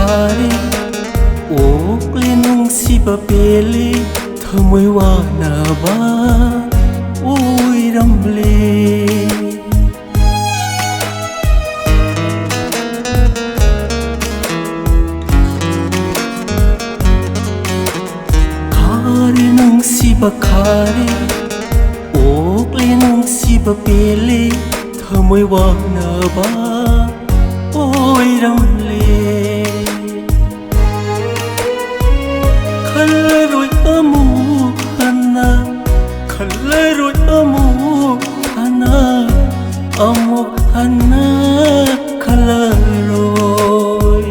khare o klenung siba pele thamoi wa na ba oi ramle khare nung siba khare o klenung siba pele thamoi wa na ba oi ramle khalleroi amu hana khalleroi amu hana amu hana khalleroi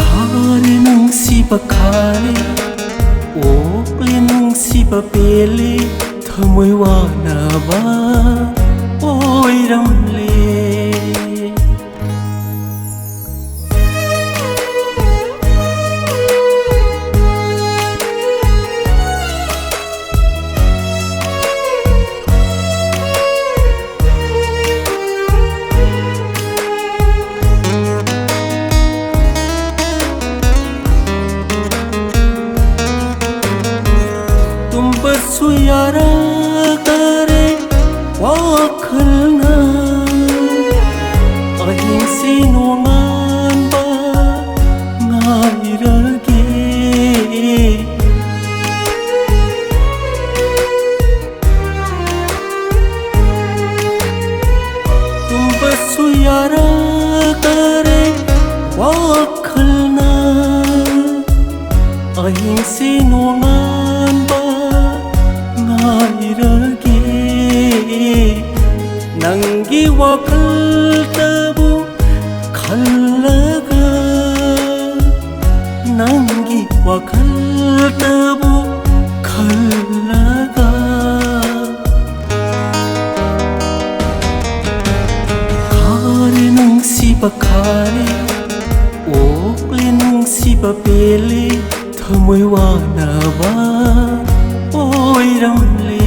khare nung siba khare o klenung siba pele thamoi wa na ba oi ramle Suyara kare wakhalna ahin sinungan ba ngairage tumba suyara kare wakhalna ahin sinungan ba nangi wakal tabu khallaga nangi wakal tabu khallaga khare nung siba khare o klenung siba pele thamoi wa na ba oi ramle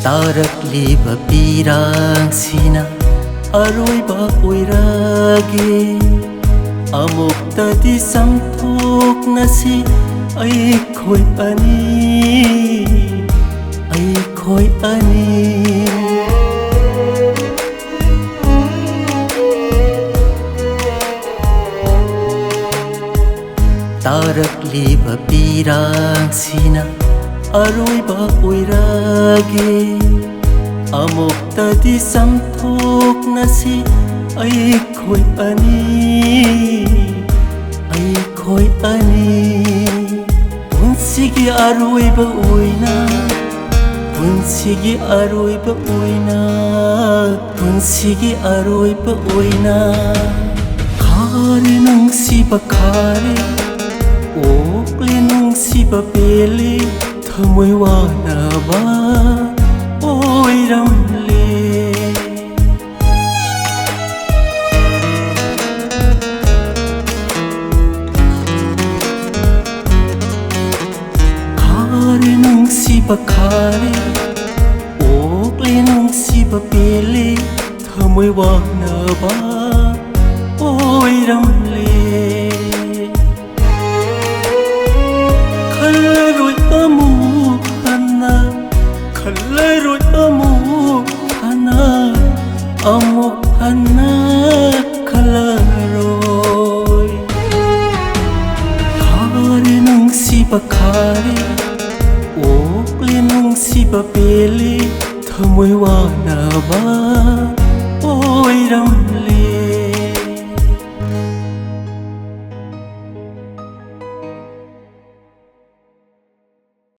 tarak liba pirang sina aroiba oirage amuktadi samthok nasi aikhoi ani tarak liba pirang sina aroiba oirage amuktadi samthok nasi aikhoi ani punsigi aroiba oina punsigi aroiba oina punsigi aroiba oina khare nung siba khare o klenung siba pele thamoi wa na ba oi ramle khare nung siba khare o klenung siba pele thamoi wa na ba oi ramle khalleroi amu hana khalleroi amu hana amu hana khalleroi khare nung siba khare o klenung siba pele thamoi wa na ba